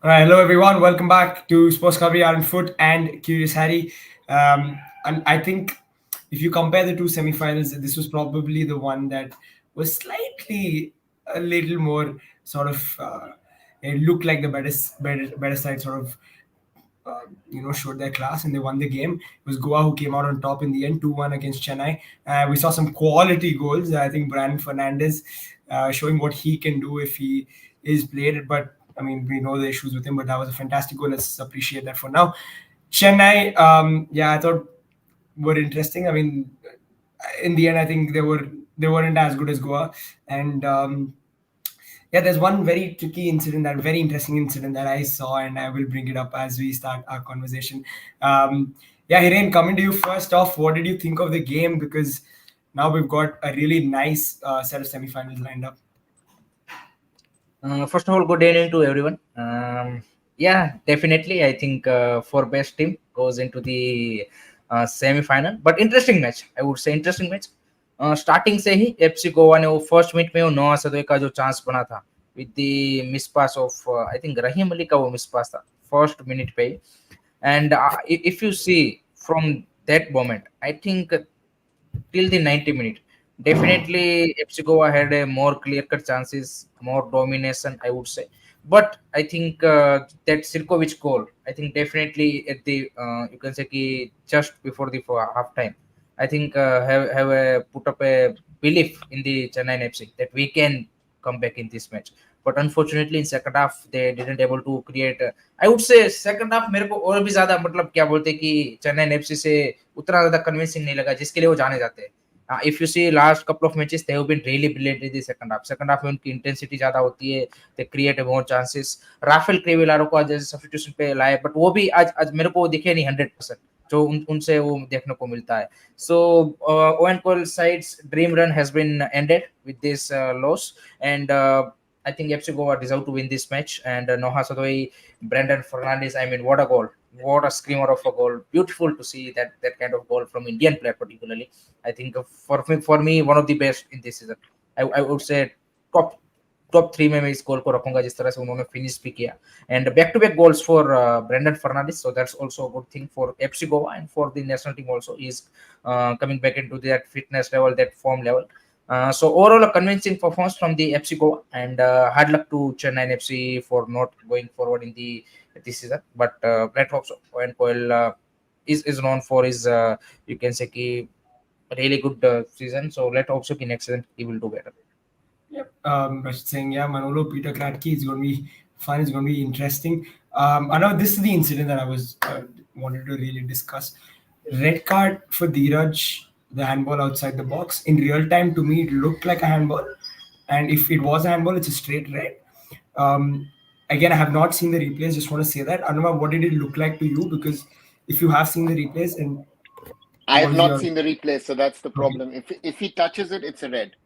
All right, hello everyone. Welcome back to SportsKhabri, arunfoot, and Curious Harry. And I think if you compare the two semifinals, this was probably the one that was slightly a little more sort of it looked like the better side sort of showed their class and they won the game. It was Goa who came out on top in the end, 2-1 against Chennai. We saw some quality goals. I think Brandon Fernandez showing what he can do if he is played. But I mean, we know the issues with him, but that was a fantastic goal. Let's appreciate that for now. Chennai, I thought were interesting. I mean, in the end, I think they weren't as good as Goa, and there's one very tricky incident, that very interesting incident that I saw, and I will bring it up as we start our conversation. Hiren, coming to you first off, what did you think of the game? Because now we've got a really nice set of semifinals lined up. First of all, good evening to everyone. Definitely. I think for best team goes into the semi-final. But interesting match, I would say interesting match. Starting से ही FC Goa ने वो first minute में वो नोआ सदोई का जो chance बना था with the miss pass of I think Rahim Ali का वो मिस पास था फर्स्ट मिनट पे and if you see from that moment I think till the 90 minute definitely FC Goa had a more clear cut chances, more domination, I would say. But I think that Sirkovic goal, I think definitely at the you can say ki just before the half time, I think have put up a belief in the Chennaiyin FC that we can come back in this match. But unfortunately in second half they didn't able to create I would say second half मेरे को और भी ज्यादा मतलब क्या बोलते कि Chennai FC से उतना ज्यादा कन्विंसिंग नहीं लगा जिसके लिए वो जाने जाते हैं. If you see last couple of matches they have been really brilliant in the second half में उनकी इंटेंसिटी ज्यादा होती है, they create more chances. Rafael Crivellaro को आज सब्स्टिट्यूशन पे लाए बट वो भी आज मेरे को दिखे नहीं 100% जो उनसे वो देखने को मिलता है. So Owen Cole side's dream run has been ended with this loss, and I think FC Goa deserve to win this match. And Noha Sadoi, Brandon Fernandez, I mean, what a goal. What a screamer of a goal. Beautiful to see that kind of goal from Indian player particularly. I think for me one of the best in this season. I would say top 3 में मैं इस गोल को रखूंगा जिस तरह से उन्होंने finish भी किया. And back to back goals for Brandon Fernandez, so that's also a good thing for FC Goa and for the national team also. He's coming back into that fitness level, that form level. So overall a convincing performance from the FC Goa, and hard luck to Chennaiyin FC for not going forward in this season. But let's hope so. And Coyle is known for his you can say ki really good season. So let's hope so ki next season he will do better. Yep. Rashid saying, Manolo, Peter Kratky is going to be fun. It's going to be interesting. I know this is the incident that I was wanted to really discuss. Red card for Dheeraj, the handball outside the box. In real time, to me, it looked like a handball. And if it was a handball, it's a straight red. Again, I have not seen the replays. Just want to say that. Anuma, what did it look like to you? Because if you have seen the replays, and I have not seen the replay, so that's the problem. If he touches it, it's a red.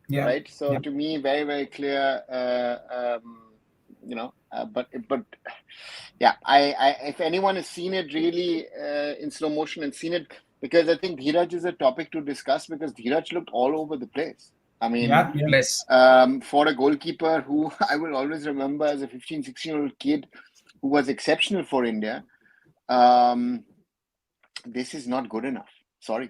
Yeah. Right. So to me, very, very clear. But yeah, I if anyone has seen it really in slow motion and seen it, because I think Dheeraj is a topic to discuss, because Dheeraj looked all over the place. I mean, for a goalkeeper who I will always remember as a 15, 16-year-old kid who was exceptional for India, this is not good enough. Sorry,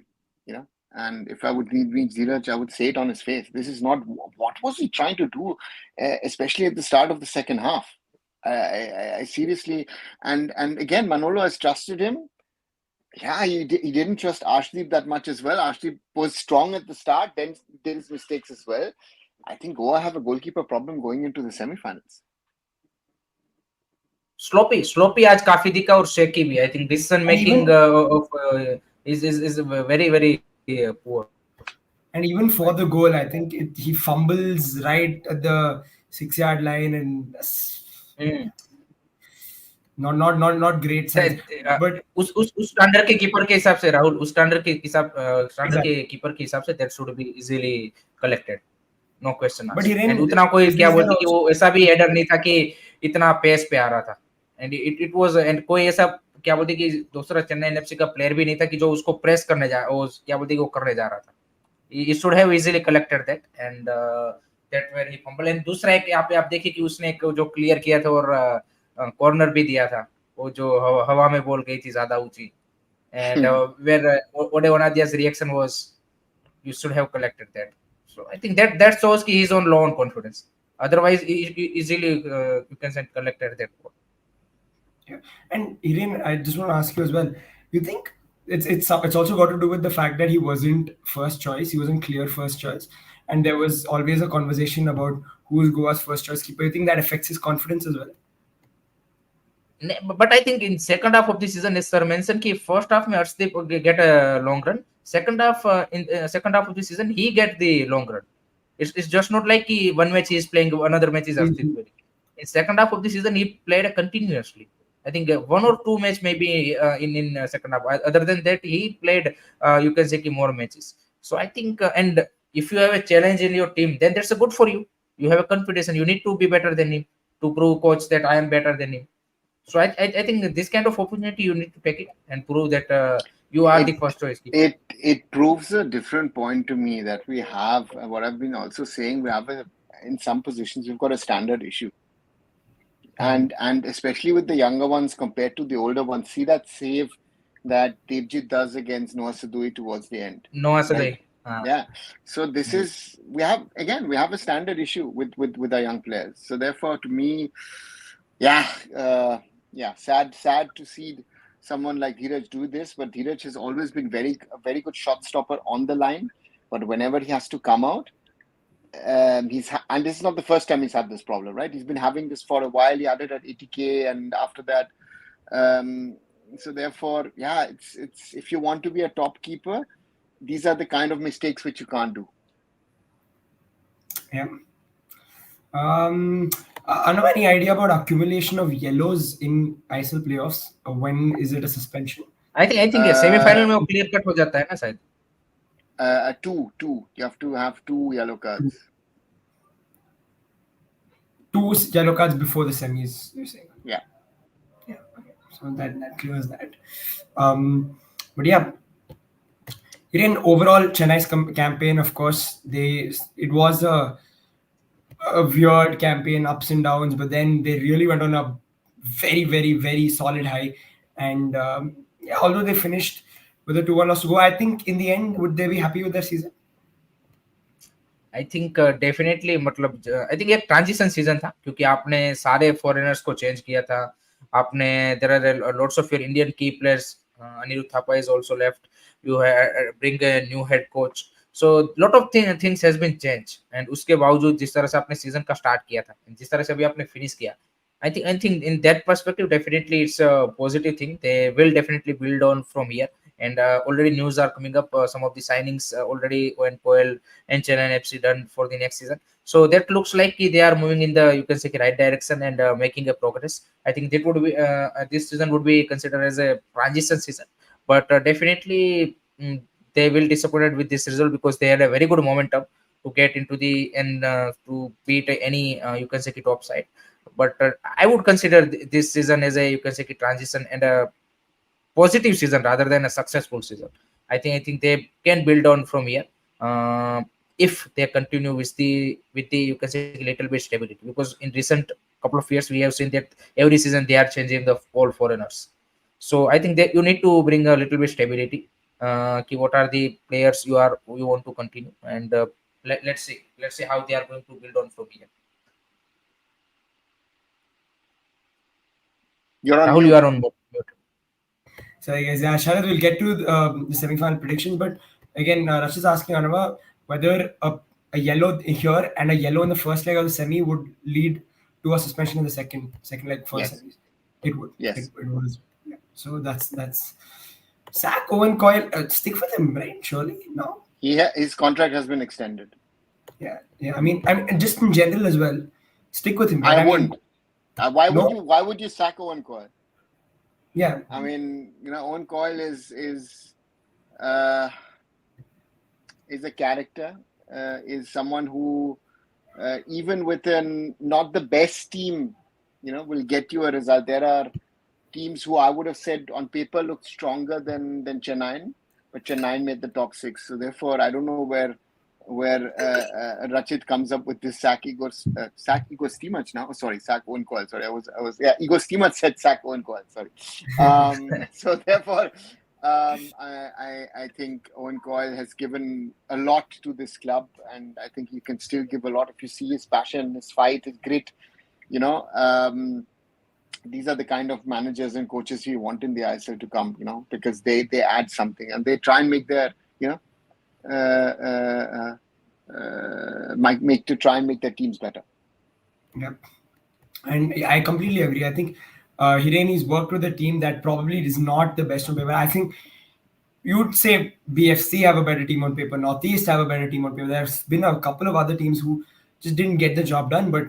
And if I would reach Dheeraj, I would say it on his face. This is not, what was he trying to do, especially at the start of the second half? I seriously, and again, Manolo has trusted him. Yeah, he didn't trust Arshdeep that much as well. Arshdeep was strong at the start, then did his mistakes as well. I think Goa have a goalkeeper problem going into the semi-finals. Sloppy आज काफी दिखा और shaky भी. I think decision making is very very poor. And even for the goal, I think he fumbles right at the 6-yard line, and not great sense. But उस standard के keeper के हिसाब से राहुल, उस स्टैंडर्ड के keeper के हिसाब से that should be easily collected, no question asked. And उतना कोई क्या बोलते कि वो ऐसा भी हेडर नहीं था कि इतना पेस पे आ रहा था. And it was, and कोई ऐसा क्या बोलते कि दूसरा चेन्नई एफसी का प्लेयर भी नहीं था कि जो उसको प्रेस करने जा, वो क्या बोलते कि वो करने जा रहा था. He should have easily collected that, and that where he fumbled. And दूसरा एक यहाँ पे आप देखिए कि उसने एक जो क्लियर किया था और कॉर्नर भी दिया था, वो जो हवा में बॉल गई थी ज्यादा ऊंची, and where Ode Onadia's reaction was, you should have collected that. So I think that shows he is on low on confidence. Otherwise, he easily you can say collected that ball. Yeah. And Hiren, I just want to ask you as well. You think it's also got to do with the fact that he wasn't first choice, he wasn't clear first choice, and there was always a conversation about who's Goa's first choice keeper. You think that affects his confidence as well? But I think in second half of the season, as sir mentioned, कि first half में Arshdeep get a long run. Second half in second half of the season, he get the long run. It's just not like he, one match he is playing, another match is Arshdeep playing. In second half of the season, he played continuously. I think one or two match maybe in second half. Other than that, he played you can say more matches. So I think and if you have a challenge in your team, then that's a good for you. You have a confidence and you need to be better than him to prove coach that I am better than him. So I think this kind of opportunity you need to take it and prove that you are the first choice keeper. It proves a different point to me that we have what I've been also saying. We have in some positions we've got a standard issue, and especially with the younger ones compared to the older ones. See that save that Devjit does against Noah Sadui towards the end. No, Asadai. Yeah. So this is we have a standard issue with our young players. So therefore, to me, sad to see someone like Dheeraj do this. But Dheeraj has always been a very good shot stopper on the line. But whenever he has to come out, and this is not the first time he's had this problem, right? He's been having this for a while. He had it at 80K, and after that, so therefore, it's if you want to be a top keeper, these are the kind of mistakes which you can't do. Yeah. Anu, any idea about accumulation of yellows in ISL playoffs? When is it a suspension? I think semi-final में वो clear cut हो जाता है ना शायद. Two. You have to have 2 yellow cards. 2 yellow cards before the semis, you're saying? Yeah. Yeah. Okay. So that clears that. But yeah. In overall Chennai's campaign, of course, it was a weird campaign, ups and downs, but then they really went on a very, very, very solid high. And although they finished with a 2-1 loss to go, I think in the end, would they be happy with their season? I think definitely मतलब I think एक transition season था क्योंकि आपने सारे foreigners को change किया था. आपने there are lots of your Indian key players. Anirudh Thapa is also left. You bring a new head coach. So lot of things has been changed. And उसके बावजूद जिस तरह से आपने सीजन का स्टार्ट किया था, जिस तरह से अभी आपने फिनिश किया, I think in that perspective definitely it's a positive thing. They will definitely build on from here. And already news are coming up. Some of the signings already when Coel and Chennaiyin FC done for the next season. So that looks like they are moving in the you can say right direction and making a progress. I think that would be this season would be considered as a transition season, but definitely they will disappointed with this result because they had a very good momentum to get into the and to beat any you can say top side. But I would consider this season as a you can say transition and a positive season rather than a successful season. I think they can build on from here if they continue with the you can say little bit stability, because in recent couple of years we have seen that every season they are changing the all foreigners. So I think that you need to bring a little bit stability. What are the players you want to continue, and let's see how they are going to build on from here. Rahul, you are on mute. So I guess Sharad will get to the semi-final predictions, but again, Rash is asking Anava whether a yellow here and a yellow in the first leg of the semi would lead to a suspension in the second leg first Yes. semis. It would. Yes. It was. Yeah. So that's Sack Owen Coyle. Stick with him, right? Surely no. His contract has been extended. Yeah. I mean, just in general as well. Stick with him. Right? I wouldn't. Why would you sack Owen Coyle? Yeah. I mean, Owen Coyle is a character, is someone who, even within not the best team, will get you a result. There are teams who I would have said on paper look stronger than Chennaiyin, but Chennaiyin made the top 6. So therefore, I don't know where where Rachit comes up with this sack ego steamach now. Oh, sorry, sack Owen Coyle. Sorry, ego steamach said sack Owen Coyle. Sorry. So therefore, I think Owen Coyle has given a lot to this club, and I think he can still give a lot if you see his passion, his fight, his grit. These are the kind of managers and coaches you want in the ISL to come. Because they add something and they try and make their try and make their teams better. Yep. And I completely agree. I think Hiren has worked with a team that probably is not the best on paper. I think you'd say BFC have a better team on paper, Northeast have a better team on paper. There's been a couple of other teams who just didn't get the job done, but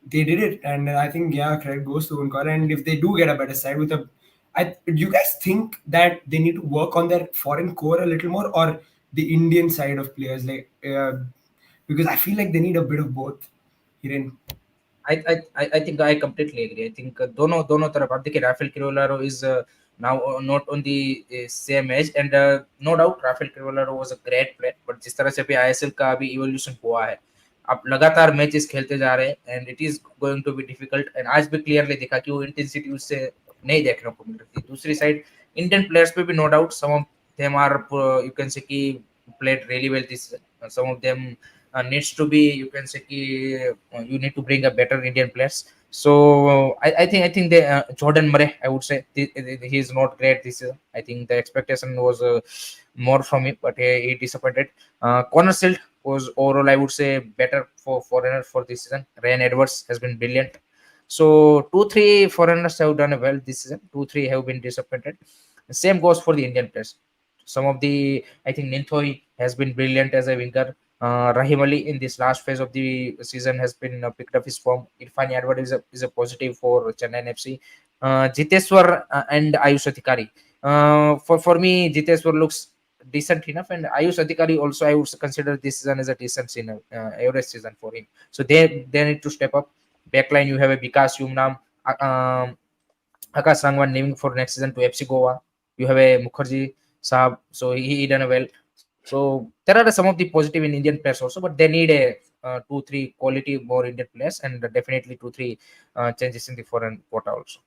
they did it. And I think, credit goes to Unkar. And if they do get a better side do you guys think that they need to work on their foreign core a little more, or the Indian side of players? Because I feel like they need a bit of both. Hiren. I think I completely agree. I think दोनों तरफ आप देखिए Rafale क्रियोलारो is now not on the same age, and no doubt Rafael Crivellaro was a great player, but जिस तरह से अभी ISL का अभी evolution हुआ है, आप लगातार मैचेस खेलते जा रहे हैं, and it is going to be difficult, and आज भी clearly दिखा कि वो intensity उससे नहीं देखने को मिल रही थी. दूसरी साइड Indian players पे भी no doubt some of them are you can say कि played really well this season. Some of them needs to be, you can say you need to bring a better Indian players. So I think the Jordan Murray, I would say he is not great this season. I think the expectation was more from him, but he disappointed. Connor Silt was overall, I would say, better for foreigner for this season. Ryan Edwards has been brilliant. So 2-3 foreigners have done well this season. 2-3 have been disappointed. The same goes for the Indian players. Some of the, I think Ninthoi has been brilliant as a winger. Rahim Ali in this last phase of the season has been picked up his form. Irfan Yadwad is a positive for Chennaiyin FC. Jiteswar and Ayush Adhikari. For me, Jiteswar looks decent enough, and Ayush Adhikari also I would consider this season as a decent season, average season for him. So they need to step up. Backline you have a Vikas Yumnam, Akash Sangwan leaving for next season to FC Goa. You have a Mukherjee Sahab, so he done well. So there are some of the positive in Indian players also, but they need a 2-3 quality more Indian players, and definitely 2-3 changes in the foreign quota also.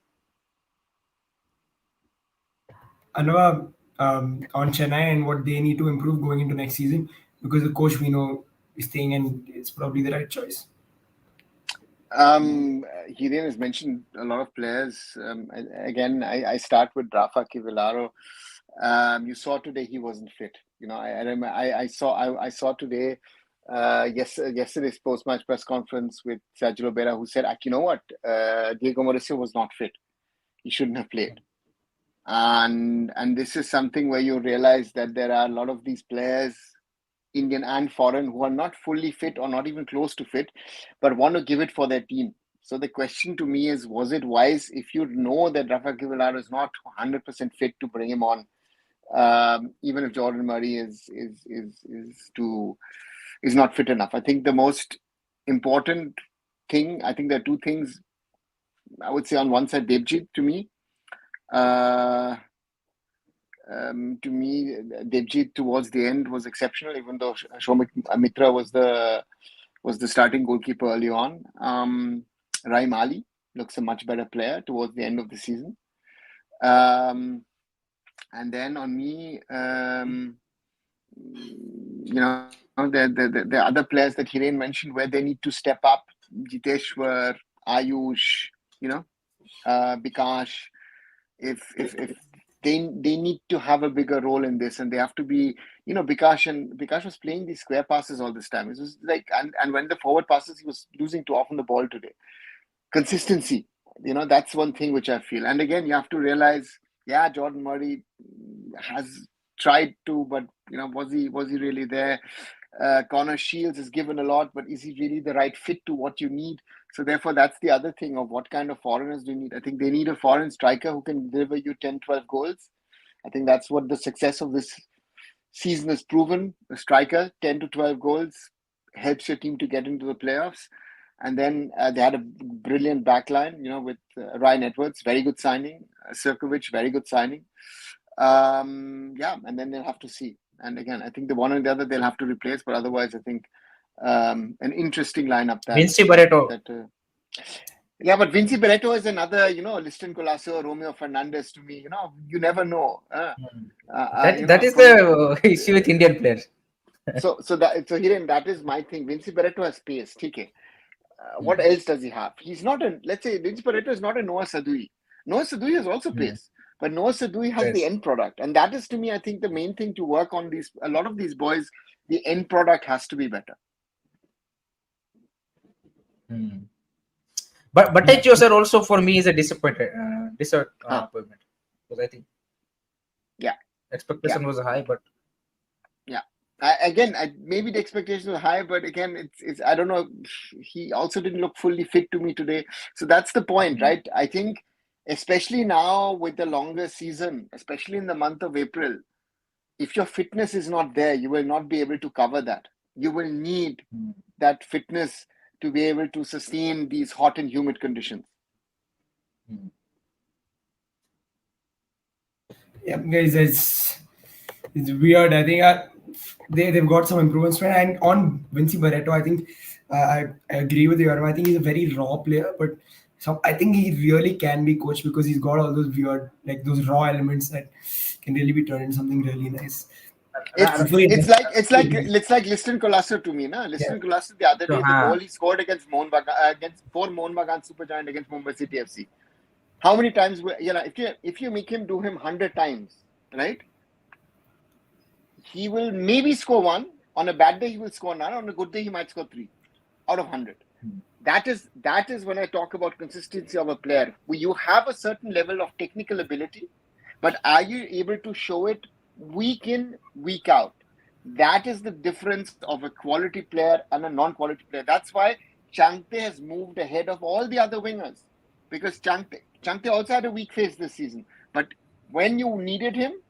Anova, on Chennai and what they need to improve going into next season, because the coach we know is staying and it's probably the right choice. Hiren has mentioned a lot of players. Again, I start with Rafa Kivillaro. You saw today he wasn't fit. I saw today yesterday's post-match press conference with Sergio Lobera, who said, you know what, Diego Mauricio was not fit. He shouldn't have played. And this is something where you realize that there are a lot of these players, Indian and foreign, who are not fully fit or not even close to fit, but want to give it for their team. So the question to me is, was it wise, if you know that Rafa Kivillaro is not 100% fit, to bring him on, even if Jordan Murray is not fit enough? I think the most important thing, I think there are two things. I would say on one side, Devjit to me, Devjit towards the end was exceptional, even though Shomik Mitra was the starting goalkeeper early on. Rahim Ali looks a much better player towards the end of the season. And then on me, the other players that Hiren mentioned where they need to step up: Jiteshwar, Ayush, Bikash. If they need to have a bigger role in this, and they have to be, Bikash was playing these square passes all this time. It was like, and when the forward passes, he was losing too often the ball today. Consistency, that's one thing which I feel. And again, you have to realize, Jordan Murray has tried to, but was he really there? Connor Shields is given a lot, but is he really the right fit to what you need? So therefore, that's the other thing of what kind of foreigners do you need. I think they need a foreign striker who can deliver you 10, 12 goals. I think that's what the success of this season has proven. A striker, 10 to 12 goals, helps your team to get into the playoffs. And then they had a brilliant backline, with Ryan Edwards, very good signing. Sirkovic, very good signing. And then they'll have to see. And again, I think the one or the other they'll have to replace. But otherwise, I think an interesting lineup. Vinci Barreto. Yeah, but Vinci Barreto is another, Liston Colasso, Romeo Fernandez to me. You never know. That is the issue with Indian players. So Hiren, that is my thing. Vinci Barreto has pace. Okay. What else does he have? He's not let's say Vinci Barreto is not a Noah Sadui. Noah Sadui has also pace, but Noah Sadui has the end product. And that is, to me, I think the main thing to work on a lot of these boys, the end product has to be better. But Batejo, sir, also for me is a disappointment. Because I think expectation was high, but maybe the expectations were high, but again, it's I don't know. He also didn't look fully fit to me today. So that's the point, right? I think, especially now with the longer season, especially in the month of April, if your fitness is not there, you will not be able to cover that. You will need that fitness to be able to sustain these hot and humid conditions. Yeah, guys, it's weird. I think they've got some improvements. And on Vinci Barreto, I think I agree with you. I think he's a very raw player, but I think he really can be coached because he's got all those weird, like those raw elements that can really be turned into something really nice. It's like Liston Colasso to me, na? Liston Colasso the other day, the goal he scored against Mohun Bagan Supergiant against Mumbai City FC. How many times? If you make him do him 100 times, right? He will maybe score 1. On a bad day, he will score 9. On a good day, he might score 3 out of 100. That is when I talk about consistency of a player. You have a certain level of technical ability, but are you able to show it week in, week out? That is the difference of a quality player and a non-quality player. That's why Changte has moved ahead of all the other wingers, because Changte also had a weak phase this season. But when you needed him,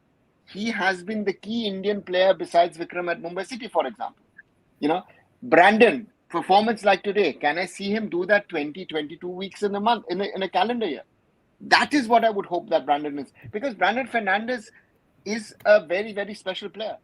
he has been the key Indian player besides Vikram at Mumbai City, for example. Brandon, performance like today, can I see him do that 20, 22 weeks in a month, in a calendar year? That is what I would hope that Brandon is. Because Brandon Fernandez is a very, very special player.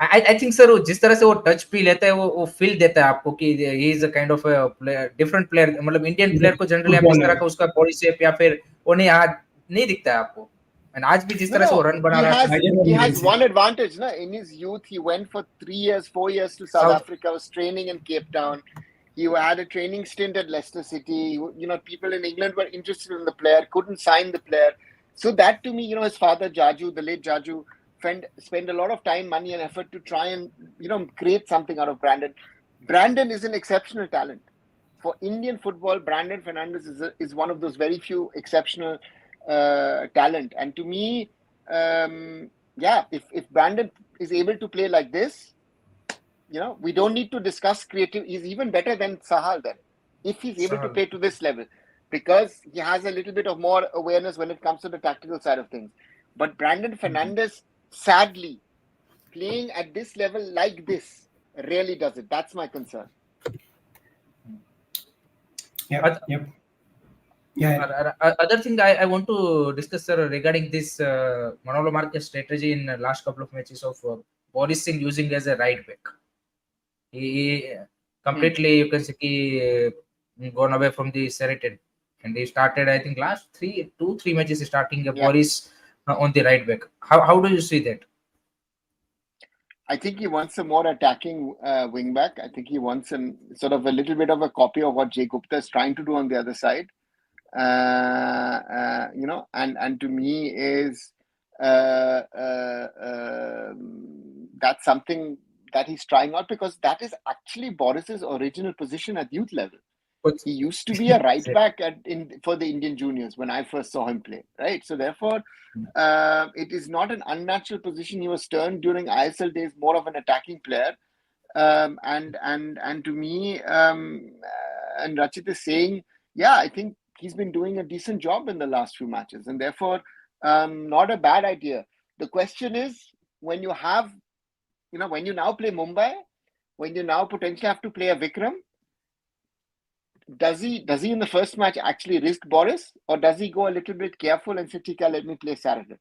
I think sir, जिस तरह से वो touch भी लेता है, वो feel देता है आपको कि he is a kind of a player, different player. मतलब इंडियन प्लेयर को जनरली आप इस तरह का उसका बॉडी शेप या फिर वो नहीं दिखता है आपको. And आज भी जिस तरह से वो रन बना रहा है, he has one advantage, na? In his youth, he went for 3 years, 4 years to South Africa, was training in Cape Town. He had a training stint at Leicester City. People in England were interested in the player, couldn't sign the player. So that to me, his father Jaju, the late Jaju, spend a lot of time, money and effort to try and, create something out of Brandon. Brandon is an exceptional talent. For Indian football, Brandon Fernandez is one of those very few exceptional talent. And to me, if Brandon is able to play like this, we don't need to discuss creative. He's even better than Sahal then, if he's able to play to this level, because he has a little bit of more awareness when it comes to the tactical side of things. But Brandon Fernandez, sadly, playing at this level like this, really does it. That's my concern. Other thing I want to discuss, sir, regarding this Manolo Marquez strategy in the last couple of matches of Boris Singh using as a right back. He completely, you can say, gone away from the Sheraton, and he started, I think, last 3 matches starting Boris on the right back. How do you see that? I think he wants a more attacking wing back. I think he wants sort of a little bit of a copy of what Jay Gupta is trying to do on the other side. And to me is that's something that he's trying out, because that is actually Boris's original position at youth level. He used to be a right back for the Indian juniors when I first saw him play, right? So therefore, it is not an unnatural position. He was turned during ISL days more of an attacking player. And to me, and Rachit is saying, I think he's been doing a decent job in the last few matches, and therefore, not a bad idea. The question is, when you have, when you now play Mumbai, when you now potentially have to play a Vikram, does he in the first match actually risk Boris, or does he go a little bit careful and say, "Tika, let me play Sheraton"?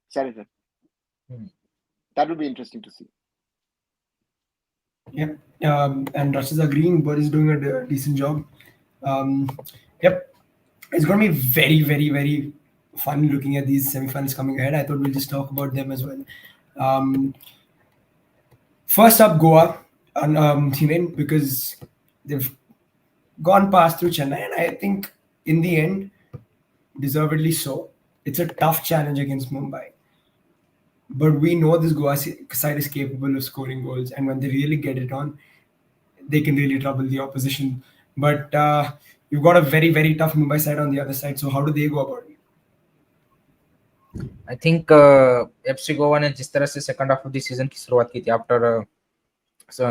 that will be interesting to see. Yep. And Rush is agreeing, but he's doing a decent job. Um, yep. It's going to be very, very, very fun looking at these semifinals coming ahead. I thought we'll just talk about them as well. Um, First up, Goa, and Hiren, because they've gone past through Chennai, and I think in the end, deservedly so. It's a tough challenge against Mumbai. But we know this Goa side is capable of scoring goals, and when they really get it on, they can really trouble the opposition. But you've got a very, very tough Mumbai side on the other side. So how do they go about it? I think FC Goa ने जिस तरह से second half of the season की शुरुआत की थी after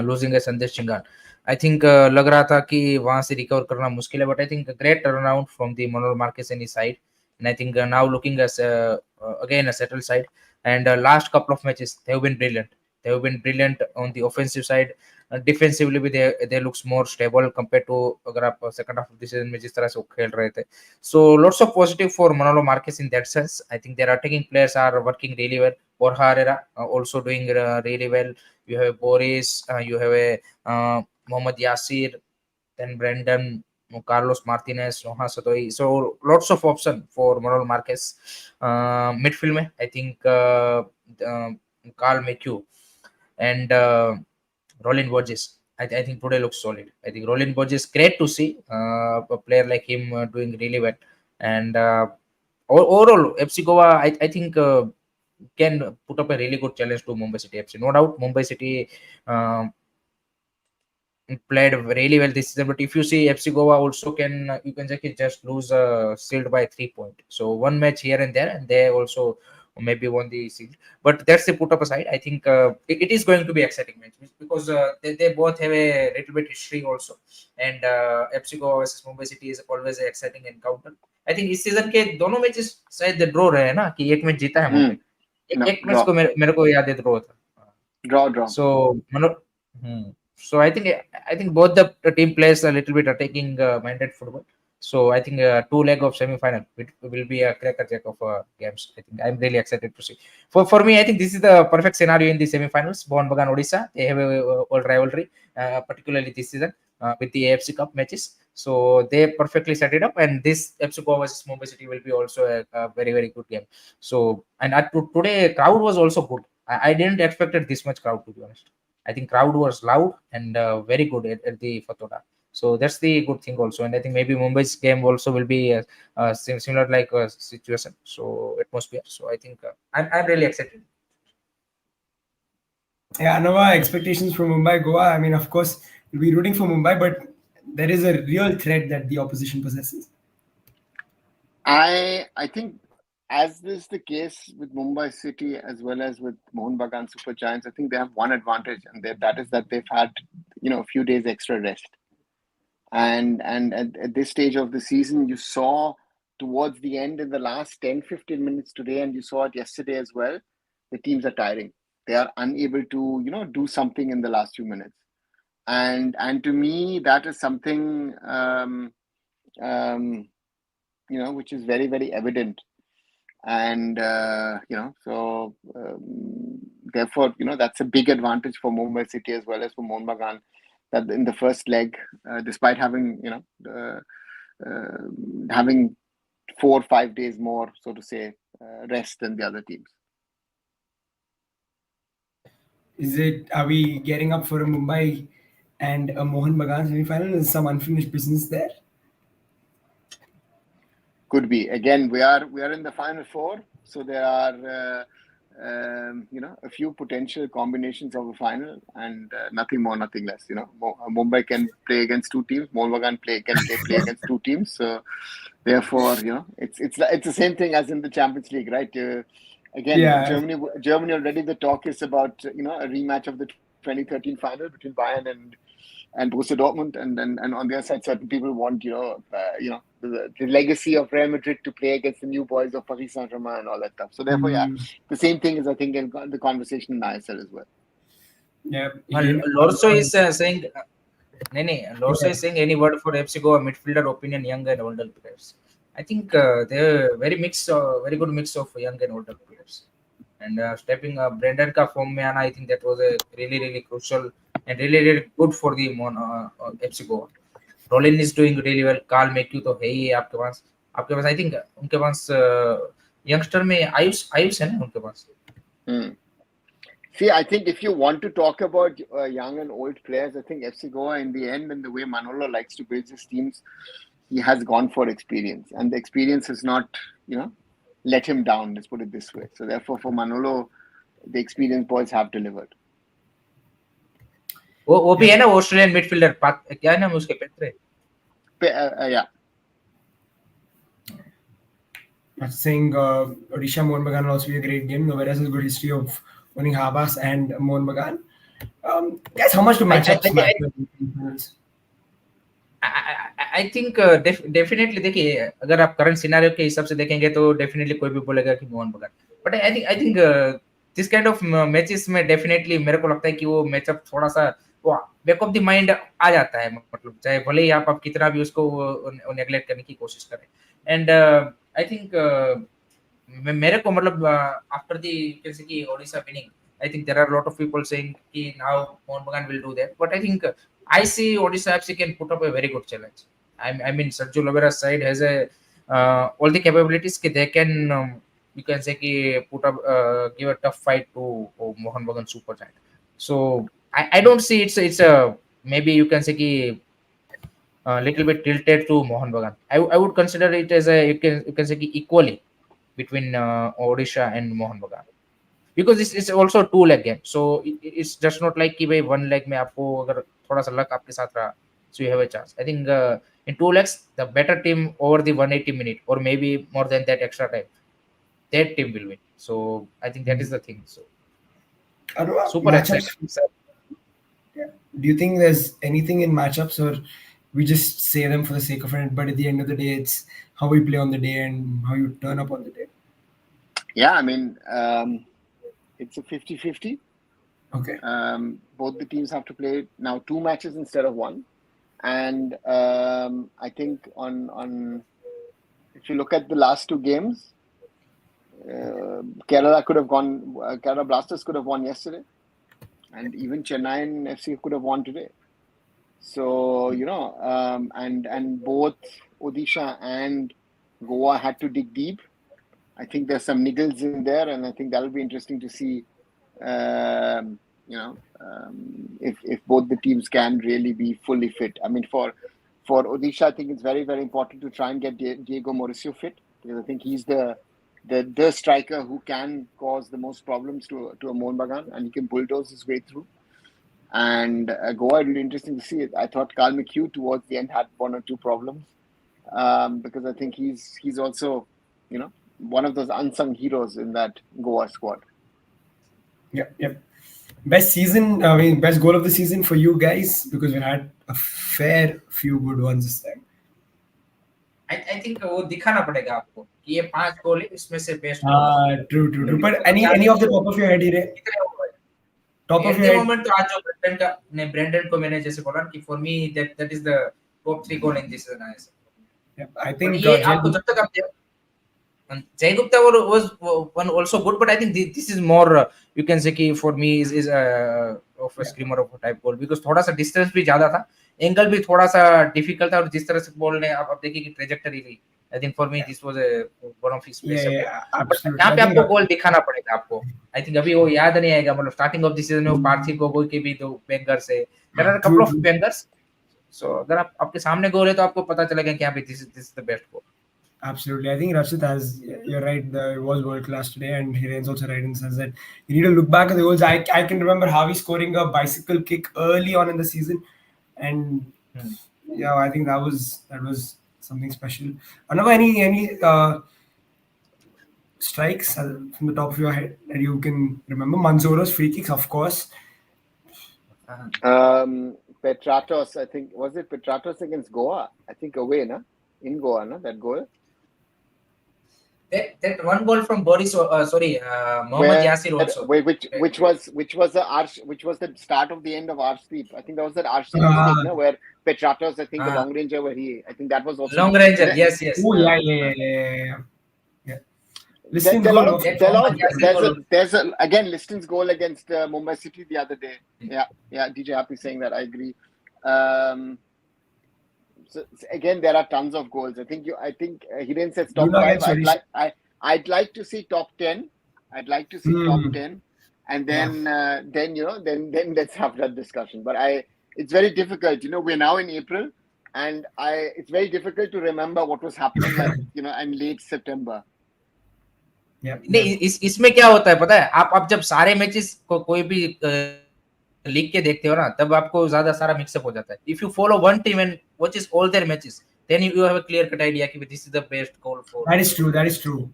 losing a Sandesh Chingan, I think लग रहा था कि वहां से रिकवर करना मुश्किल है, but I think a great turnaround from the Manoj Marquez and his side, and I think now looking as again a settled side, and last couple of matches they have been brilliant. They have been brilliant on the offensive side. Defensively भी they looks more stable compared to अगर आप second half of the season में जिस तरह से वो खेल रहे थे. So lots of positive for Manolo Marquez in that sense. I think their attacking players are working really well. Borja Herrera also doing really well. You have Boris, you have a Mohammad Yasir, then Brendan, Carlos Martinez, Noha Satoi. So lots of option for Manolo Marquez. Midfield में I think Carl McHugh and Roland Borges. I think today looks solid. I think Roland Borges, great to see a player like him doing really well. And overall, FC Goa, I think can put up a really good challenge to Mumbai City FC. No doubt, Mumbai City played really well this season. But if you see FC Goa also can, you can just lose sealed by 3 points. So one match here and there, and they also maybe won the seed. But that's the put up aside. I think it is going to be exciting match because they both have a little bit history also. And FC Goa versus Mumbai City is always an exciting encounter. I think इस season के दोनों matches शायद draw रहे हैं ना कि एक match जीता है मुंबई, एक मैच को मेरे को याद है ड्रॉ था. Draw. So I think both the team plays a little bit attacking minded football. So I think 2 leg of semi-final will be a cracker jack of games. I think I'm really excited to see. For me, I think this is the perfect scenario in the semi-finals. Mohun Bagan Odisha, they have a old rivalry, particularly this season with the AFC Cup matches. So they perfectly set it up, and this FC Goa versus Mumbai City will be also a very, very good game. So and today crowd was also good. I didn't expected this much crowd, to be honest. I think crowd was loud and very good at the Fatoda. So that's the good thing also. And I think maybe Mumbai's game also will be similar like situation. So atmosphere. So I think I'm really excited. Yeah, no expectations from Mumbai, Goa. I mean, of course, we'll be rooting for Mumbai, but there is a real threat that the opposition possesses. I think, as is the case with Mumbai City as well as with Mohun Bagan Super Giants, I think they have one advantage, and that is that they've had a few days extra rest. And at this stage of the season, you saw towards the end in the last 10-15 minutes today, and you saw it yesterday as well, the teams are tiring. They are unable to do something in the last few minutes. And to me, that is something which is very, very evident. And so therefore that's a big advantage for Mumbai City as well as for Mohun Bagan, that in the first leg, despite having having 4 or 5 days more, so to say, rest than the other teams. Are we getting up for a Mumbai and a Mohun Bagan semi-final? Is some unfinished business there? Could be. Again, we are in the final four, so there are a few potential combinations of a final, and nothing more, nothing less. Mumbai can play against 2 teams. Mohun Bagan can play against 2 teams. So therefore, it's the same thing as in the Champions League, right? Again, Yeah. Germany already. The talk is about a rematch of the 2013 final between Bayern and Borussia Dortmund, and on the other side, certain people want the legacy of Real Madrid to play against the new boys of Paris Saint-Germain and all that stuff. So therefore, the same thing is, I think, in the conversation in ISL as well. Yeah. Lorso is saying, Lorso is saying any word for FC Goa midfielder opinion, young and older players. I think they're very good mix of young and older players. And stepping Brendan का form में आना, I think that was a really crucial and really good for the FC Goa. Rollin is doing really well. Carl Mayhew तो है ही आपके पास I think उनके पास youngster में आयुष है ना उनके पास. See, I think if you want to talk about young and old players, I think FC Goa in the end, and the way Manolo likes to build his teams, he has gone for experience, and the experience has not, let him down. Let's put it this way. So therefore, for Manolo, the experienced boys have delivered. वो भी है ना Australian midfielder, क्या नाम है उसके, पेत्रे. Yeah. Saying Odisha Mohan Bagan will also be a great game. Noveras has a good history of winning Habas and Mohan Bagan. Guys, how much do matchups matter? I think definitely देखिए, अगर आप current scenario के हिसाब से देखेंगे तो definitely कोई भी बोलेगा कि मोहन बगान. But I think this kind of matches में डेफिनेटली मेरे को लगता है कि वो मैचअप थोड़ा सा बैक ऑफ द माइंड आ जाता है, मतलब चाहे भले ही आप कितना भी उसको नेग्लेक्ट करने की कोशिश करें. एंड आई थिंक मेरे को मतलब आफ्टर दी जैसे कि Odisha winning, I think there are a lot of people saying कि now Mohan Bagan will do that, but I think I see Odisha FC can put up a very good challenge. I mean Sergio Lovera's side has all the capabilities कि they can you can say कि put up give a tough fight to Mohan Bagan super giant. So I don't see it's a maybe you can say कि little bit tilted to Mohan Bagan. I would consider it as a you can say कि equally between Odisha and Mohan Bagan. Because it's also a 2-leg game, so it's just not like कि भाई 1 leg में आपको अगर थोड़ा सा luck आपके साथ रहा, so you have a chance. I think in 2 legs the better team over the 180 minute or maybe more than that extra time, that team will win. So I think that is the thing. So super exciting. Do you think there's anything in matchups, or we just say them for the sake of it, but at the end of the day it's how we play on the day and how you turn up on the day? Yeah, I mean it's a 50-50. Okay. Both the teams have to play now 2 matches instead of 1, and I think on if you look at the last 2 games, Kerala could have gone. Kerala Blasters could have won yesterday, and even Chennaiyin FC could have won today. So and both Odisha and Goa had to dig deep. I think there's some niggles in there, and I think that'll be interesting to see, if both the teams can really be fully fit. I mean, for Odisha, I think it's very, very important to try and get Diego Mauricio fit, because I think he's the striker who can cause the most problems to a Mohan Bagan, and he can bulldoze his way through. And Goa, it'll be interesting to see it. I thought Carl Mayhew towards the end had 1 or 2 problems, because I think he's also, one of those unsung heroes in that Goa squad. Yep. Best goal of the season for you guys, because we had a fair few good ones this time. I think वो दिखाना पड़ेगा आपको कि ये 5 गोल है, इसमें से best. True. But any of the top of your head here? Top of your head. moment तो आज जो ब्रेंडन को मैंने जैसे बोला कि for me that is the top 3 goal in this season. I think ये आपको जब तक आप Jay Gupta was one also good, but I think this is more you can say कि for me is of a screamer of a type goal, because थोड़ा सा distance भी ज्यादा था, एंगल भी थोड़ा सा डिफिकल्ट था, और जिस तरह से बॉल ने आप देखिए कि ट्रेजेक्टरी थी, I think for me this was one of his best. यहाँ पे आपको गोल दिखाना पड़ेगा आपको. आई थिंक अभी वो याद नहीं आएगा, मतलब स्टार्टिंग ऑफ द सीजन में वो पार्थिव गोगोई के भी 2 बैंगर्स है, there are couple of bangers. So अगर आपके सामने गोल है तो आपको पता चलेगा कि यहाँ पे this is the best goal. Absolutely. I think Rashid you're right, it was world class today, and Hiren's also right in the sense that you need to look back at the goals. I can remember Harvey scoring a bicycle kick early on in the season, and I think that was something special. I don't know any strikes from the top of your head that you can remember. Manzoro's free kicks, of course. Petratos, I think, was it Petratos against Goa? I think away, in Goa, that goal. That one goal from Boris, Mohammad Yasir also. Which was the start of the end of Arshdeep. I think that was that Arshdeep mistake, where Petratos, I think the long ranger, I think that was also long ranger. Yes. Oh yeah. Liston's There goal. there's again Liston's goal against Mumbai City the other day. Yeah, DJ Happy saying that. I agree. So again, there are tons of goals. I think Hiren says top Luna 5. against Odisha. I'd like to see top 10. I'd like to see top 10, and then then let's have that discussion. But it's very difficult. We're now in April, and it's very difficult to remember what was happening in late September. नहीं इसमें क्या होता है पता है, आप जब सारे मैचेस को कोई भी लीग के देखते हो ना, तब आपको ज्यादा सारा मिक्सअप हो जाता है. If you follow one team and watches all their matches, then you have a clear cut idea कि this is the best goal for. That is true.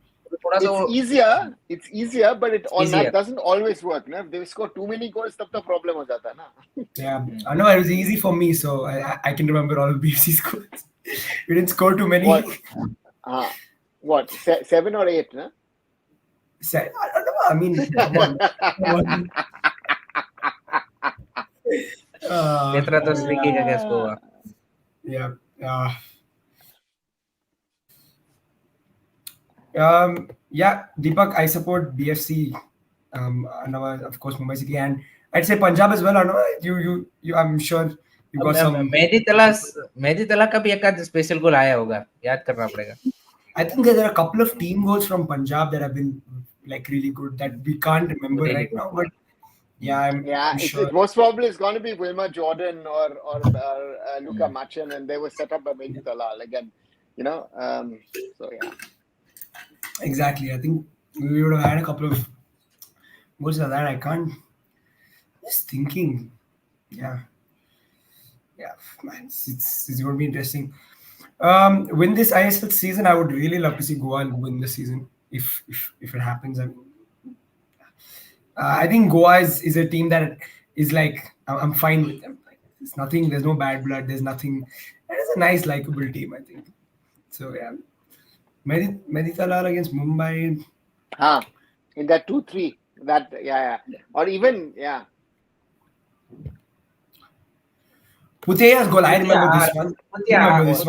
It's easier, but that doesn't always work. No? If they score too many goals, तब तो problem हो जाता है ना. Yeah, I know it was easy for me, so I can remember all of BFC's goals. We didn't score too many. What? 7 or 8, no? I don't know. I mean, come on. Petratos leaking against Goa. Yeah. Deepak, I support BFC. Of course, Mumbai City, and I'd say Punjab as well. I know you. I'm sure you got some. Mehdi Tala का भी एक special गोल आया होगा, याद करना पड़ेगा. I think there are a couple of team goals from Punjab that have been like really good that we can't remember right now. But I'm sure. Most probably it's going to be Wilma Jordan or Luka Machin, and they were set up by Mehdi Talal again. So yeah. Exactly. I think we would have had a couple of goals like that. I can't. Just thinking. Yeah, man, it's going to be interesting. Win this ISL season, I would really love to see Goa win this season if it happens. I think Goa is a team that is like I'm fine with them. Like, it's nothing. There's no bad blood. There's nothing. It is a nice, likable team, I think. So yeah, Mehdi Talal against Mumbai. In that 2-3, or even Putea's goal. I remember this one. That was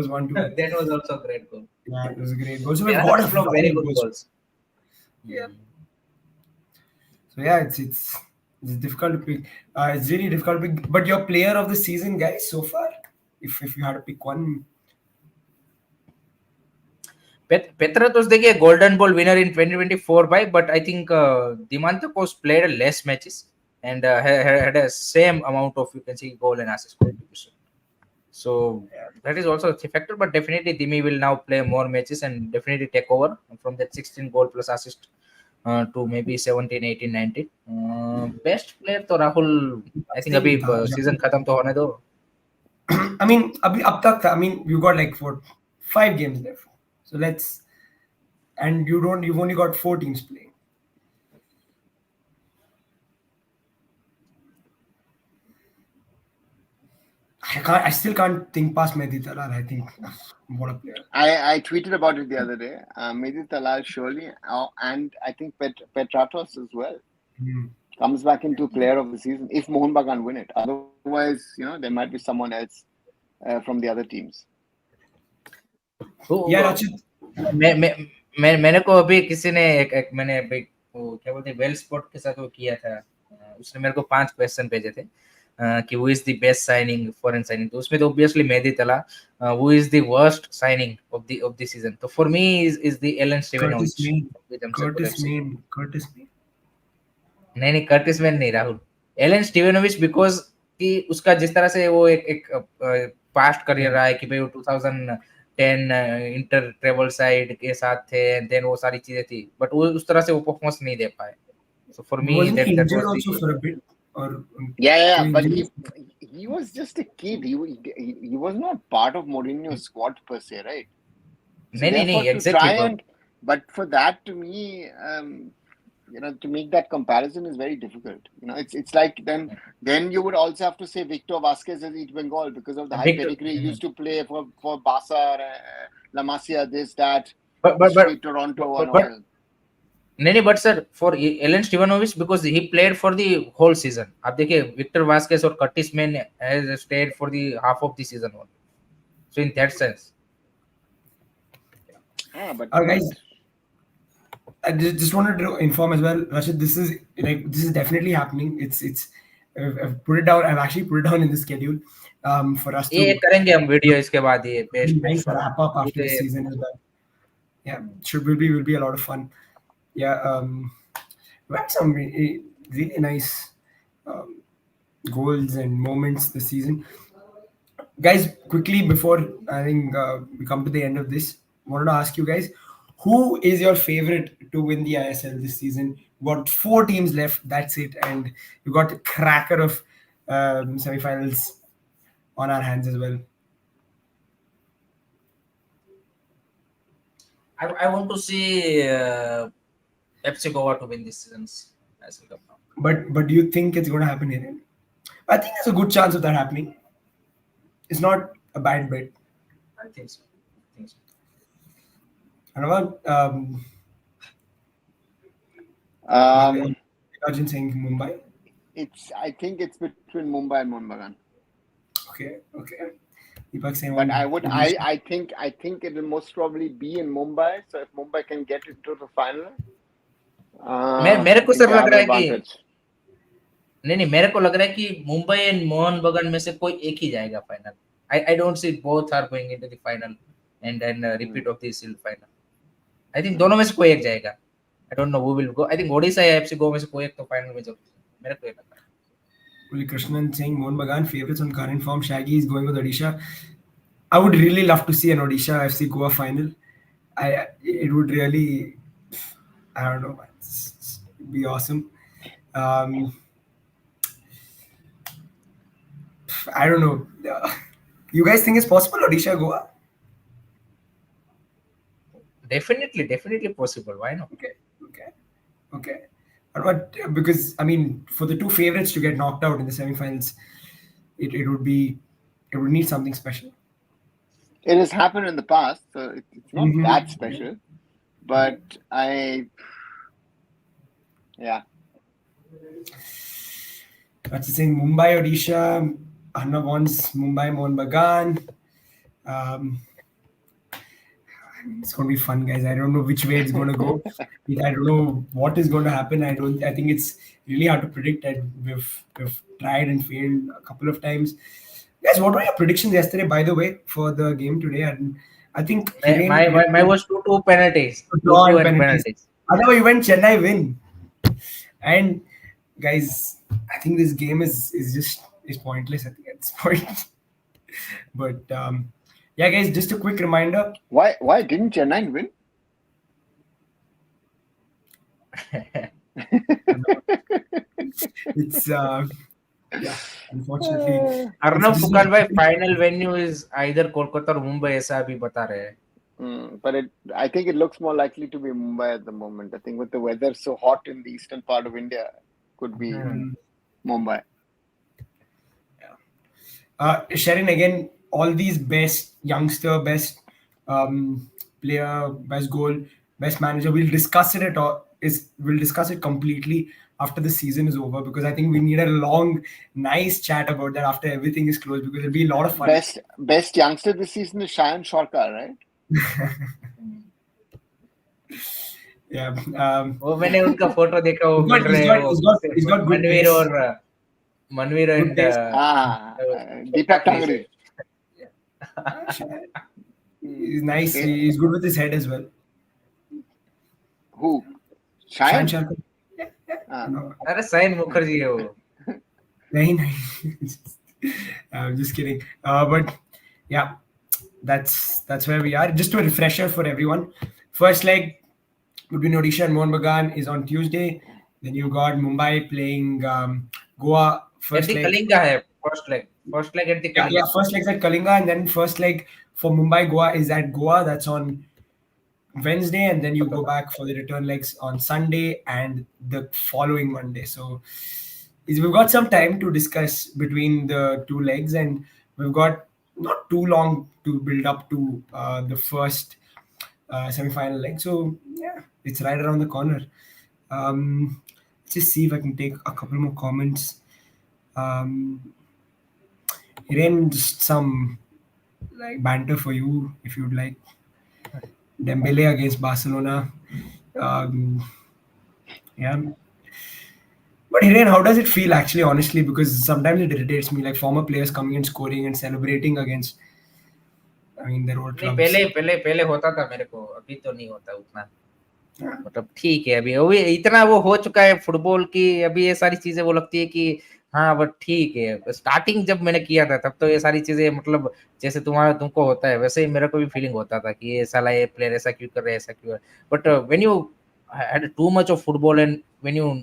one too. That was also a great goal. Yeah, it was a great goal. So we've got a few very good goals. Yeah. So yeah, it's difficult to pick. It's really difficult to pick. But your player of the season, guys, so far, if you had to pick one. Petratos देखिए golden ball winner in 2024 but I think Diamantopoulos played less matches and had a same amount of, you can see, goal and assist contribution. So that is also a factor, but definitely Dimi will now play more matches and definitely take over from that 16 goal plus assist to maybe 17, 18, 19. Best player to Rahul, I think abhi season khatam to hone do. I mean, ab tak, I mean, you got like 5 games left. So you've only got 4 teams playing. I still can't think past Mehdi Talal. I think what a player. I tweeted about it the other day. Mehdi Talal surely, and I think Petratos as well comes back into player of the season if Mohun Bagan win it. Otherwise, there might be someone else from the other teams. Yeah, Rachit. मैंने को अभी किसी ने मैंने अभी क्या बोलते हैं वेल स्पॉट के साथ वो किया था, उसने मेरे को 5 क्वेश्चन भेजे थे कि who is the best signing, foreign signing. तो उसमें तो obviously Mehdi Tala, who is the worst signing of the season. So for me is the Ellen Stevenovic. Curtis Main. नहीं Curtis Main नहीं राहुल, Ellen Stevenovic, because कि उसका जिस तरह से वो एक पास्ट करियर रहा है कि भाई वो 2010 इंटर ट्रेवल साइड के साथ थे, देन वो सारी चीजें थी, बट वो उस तरह से वो परफॉर्मेंस नहीं दे पाए. So for me that was also for a bit. But he was just a kid. He was not part of Mourinho's squad per se, right? So no, exactly. But for that, to me, to make that comparison is very difficult. It's like then you would also have to say Victor Vasquez as East Bengal because of the high pedigree. He used to play for Barca, La Masia, this, that, but Toronto and all. नहीं but sir, for Ellen Stevenovic, because he played for the whole season. आप देखिए Victor Vasquez और Curtis Main has stayed for the half of the season only. So in that sense, But Guys, I just wanted to inform as well, Rashid. This is definitely happening. I've put it down. I've actually put it down in the schedule, for us ये to करेंगे हम video इसके बाद ये best match nice वाला wrap up after the पूरे season as well. Yeah, will be a lot of fun. Yeah, we had some really nice um, goals and moments this season. Guys, quickly before I think we come to the end of this, wanted to ask you guys, who is your favorite to win the ISL this season? We've got 4 teams left. That's it, and we've got a cracker of semifinals on our hands as well. I want to see FC Goa to win this season's ISL Cup now. But do you think it's going to happen here? I think there's a good chance of that happening. It's not a bad bet. I think so. And about Arjun saying Mumbai. I think it's between Mumbai and Mohun Bagan. Okay. Deepak saying But one. I think it will most probably be in Mumbai. So if Mumbai can get into the final, मेरे को sir they लग have रहा an है कि advantage. नहीं मेरे को लग रहा है कि मुंबई एंड मोहन बगान में से कोई एक ही जाएगा final. I don't see both are going into the final and then repeat of the final. I think दोनों में से कोई एक जाएगा. I don't know who will go. I think Odisha या FC Goa में से कोई एक तो फाइनल में जाएगा. मेरे को ये लगता है. Uli Krishnan saying Mohun Bagan favorites on current form. Shaggy is going with Odisha. I would really love to see an Odisha FC Goa final. It would really, I don't know, it'd be awesome. I don't know. You guys think it's possible, Odisha Goa? Definitely possible. Why not? Okay. But because I mean, for the 2 favorites to get knocked out in the semifinals, it would need something special. It has happened in the past, so it's not Mhm. that special. But That's the saying Mumbai, Odisha, Anna wants Mumbai, Mohun Bagan. It's going to be fun, guys. I don't know which way it's going to go. I don't know what is going to happen. I think it's really hard to predict. And we've tried and failed a couple of times. Guys, what were your predictions yesterday, by the way, for the game today? And I think My was 2-2 penalties. 2-2 2-2 and penalties. Otherwise, you went Chennai win. And guys, I think this game is pointless. I think at this point. But yeah, guys, just a quick reminder. Why didn't Chennai win? It's yeah, unfortunately. Arnav Phukan भाई final venue is either Kolkata और मुंबई ऐसा अभी बता रहे हैं. But I think it looks more likely to be Mumbai at the moment. I think with the weather so hot in the eastern part of India, could be Mumbai. Sharon, again, all these best youngster, best player, best goal, best manager. We'll discuss it completely after the season is over, because I think we need a long, nice chat about that after everything is closed, because it'll be a lot of fun. Best youngster this season is Shayan Shorkar, right? Yeah. वो मैंने उनका photo देखा. वो मिल रहे हैं. He's got good Manvir and Deepak Tangri. He's nice. He's good with his head as well. Who? Shayan? Shankar. No. अरे sign Mukherjee है वो. नहीं. I'm just kidding. But yeah, that's where we are. Just a refresher for everyone. First leg between Odisha and Mohun Bagan is on Tuesday. Then you got Mumbai playing Goa. First leg. Kalinga है first leg at the Kalinga. Yeah, first leg's at Kalinga, and then first leg for Mumbai Goa is at Goa. That's on Wednesday, and then you go back for the return legs on Sunday and the following Monday. So we've got some time to discuss between the 2 legs, and we've got not too long to build up to the first semi-final leg. So yeah, it's right around the corner. Let's just see if I can take a couple more comments. Hiren, just some like banter for you if you'd like. Dembele against Barcelona. Um, yeah. But Hiren, how does it feel actually, honestly? Because sometimes it irritates me, like former players coming and scoring and celebrating against, I mean, their old नहीं, clubs. पहले पहले पहले होता था मेरे को, अभी तो नहीं होता उतना। Yeah. मतलब ठीक है, अभी इतना वो हो चुका है फुटबॉल की, अभी ये सारी चीजें वो लगती है कि हाँ बट ठीक है। स्टार्टिंग जब मैंने किया था तब तो ये सारी चीजें मतलब जैसे तुमको होता है वैसे ही मेरे को भी फीलिंग होता था कि ये साला ये प्लेयर ऐसा क्यों कर रहा है, ऐसा क्यों। But when you had too much of football and when you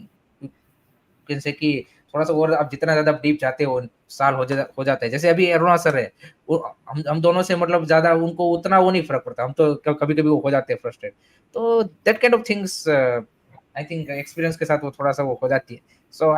जैसे कि थोड़ा सा और आप जितना ज्यादा डीप जाते हो साल हो जाता है। जैसे अभी अरुणा सर है, हम दोनों से मतलब ज्यादा उनको उतना वो नहीं फर्क पड़ता, हम तो कभी कभी वो हो जाते हैं फ्रस्ट्रेट। तो that kind of things I think experience के साथ वो थोड़ा सा वो हो जाती है। सो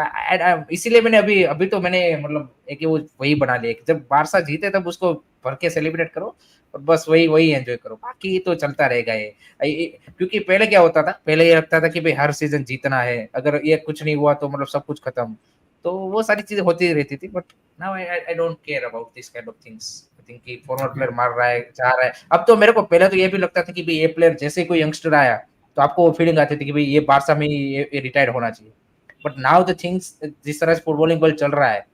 इसीलिए मैंने अभी अभी तो मैंने मतलब एक वो वही बना लिया कि जब बारसा जीते तब उसको भर के सेलिब्रेट करो और बस वही वही एंजॉय करो, बाकी तो चलता रहेगा क्योंकि पहले क्या होता था, पहले ये लगता था कि भाई हर सीजन जीतना है, अगर ये कुछ नहीं हुआ तो मतलब सब कुछ खत्म, तो वो सारी चीजें होती रहती थी। But now I don't care about this kind of things. I think कि फॉरमर प्लेयर मार रहा है, चाह रहा है। अब तो मेरे को पहले तो ये भी लगता था कि भाई ये प्लेयर जैसे कोई यंगस्टर आया तो आपको वो फीलिंग आती थी कि भाई ये बारसा में ये रिटायर होना चाहिए। बट नाउ द थिंग्स जिस तरह से फुटबॉलिंग वर्ल्ड चल रहा है,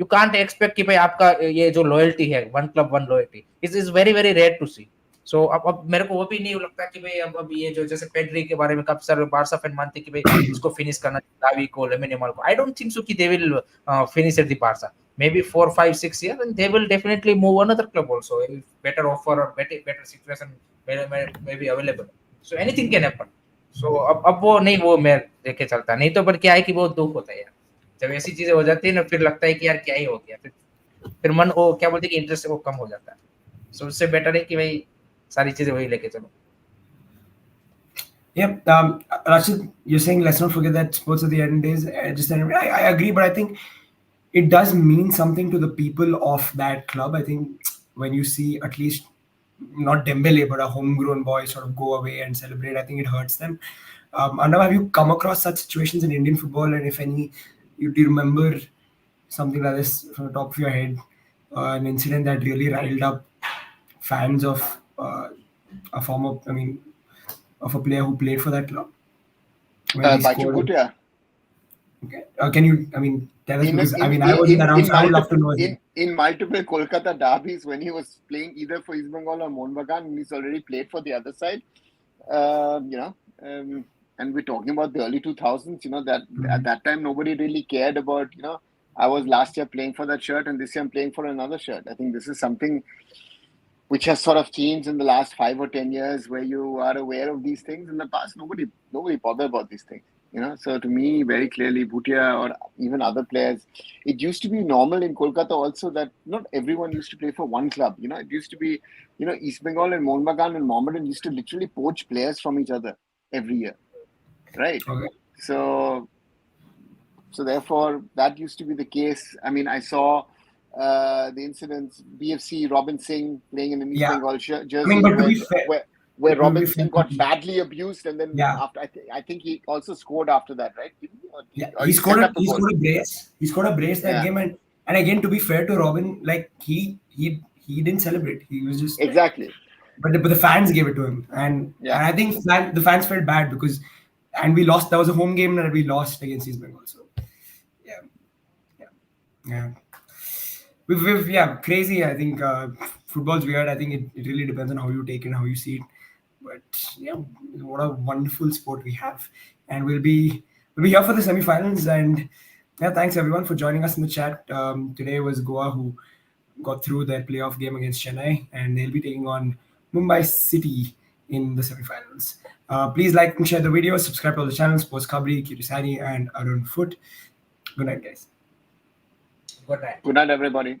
यू कांट एक्सपेक्ट कि भाई आपका ये जो लॉयल्टी है, one club one loyalty is very very rare to see. So अब मेरे को वो भी नहीं लगता कि भाई अब ये जो जैसे पेड्री के बारे में कब सर बारसा फैन मानते कि भाई इसको फिनिश करना दावी को लेमिन यमाल को। आई डोंट थिंक सो कि they will finish at the Barça, maybe 4 5 6 years and they will definitely move another club also if better offer or better situation may be available, so anything can happen। so अब वो नहीं, वो मैं देखे चलता नहीं, तो पर क्या है कि बहुत दुख होता है यार जब ऐसी चीजें हो जाती है ना, फिर लगता है कि यार क्या ही हो गया, फिर मन वो क्या बोलते हैं कि इंटरेस्ट वो कम हो जाता है। सो उससे बेटर है कि भाई सारी चीजें वही लेके चलो। Yeah, Rashid, you're saying let's not forget that sports at the end is I agree, but I think it does mean something to the people of that club. I think when you see at least not Dembele but a homegrown boy sort of go away and celebrate, I think it hurts them. Arnav, have you come across such situations in Indian football, and if any, do you remember something like this from the top of your head, an incident that really riled up fans of a former, I mean, of a player who played for that club when he Baichu scored? Bhutia. Okay. Can you, I mean, tell us, because I In, mean, I wasn't in, around, in, so I would love to know. in multiple Kolkata derbies, when he was playing either for East Bengal or Mohun Bagan, and he's already played for the other side, and we're talking about the early 2000s, that at that time nobody really cared about, I was last year playing for that shirt and this year I'm playing for another shirt. I think this is something which has sort of changed in the last 5 or 10 years, where you are aware of these things. In the past, nobody bothered about these things. So to me, very clearly, Bhutia or even other players, it used to be normal in Kolkata also that not everyone used to play for one club. It used to be, East Bengal and Mohun Bagan and Mohammedan used to literally poach players from each other every year, right? Okay. So therefore, that used to be the case. I mean, I saw the incidents, BFC, Robin Singh playing in an East Bengal jersey, I mean, but to be fair, where Robin Singh got badly abused, and then Yeah. after I think he also scored after that, right? Didn't he? Or he scored set up he goal. scored a brace. He scored a brace that Yeah. game, and again, to be fair to Robin, like he didn't celebrate. He was just Exactly. But the fans gave it to him, and I think the fans felt bad because, and we lost. That was a home game that we lost against East Bengal. So yeah. We've crazy. I think football's weird. I think it really depends on how you take it and how you see it. But yeah, what a wonderful sport we have, and we'll be here for the semi-finals. And yeah, thanks everyone for joining us in the chat. Today was Goa who got through their playoff game against Chennai, and they'll be taking on Mumbai City in the semi-finals. Please like and share the video. Subscribe to all the channels: SportsKhabri, Kirisari, and Arun Foot. Good night, guys. Good night. Good night, everybody.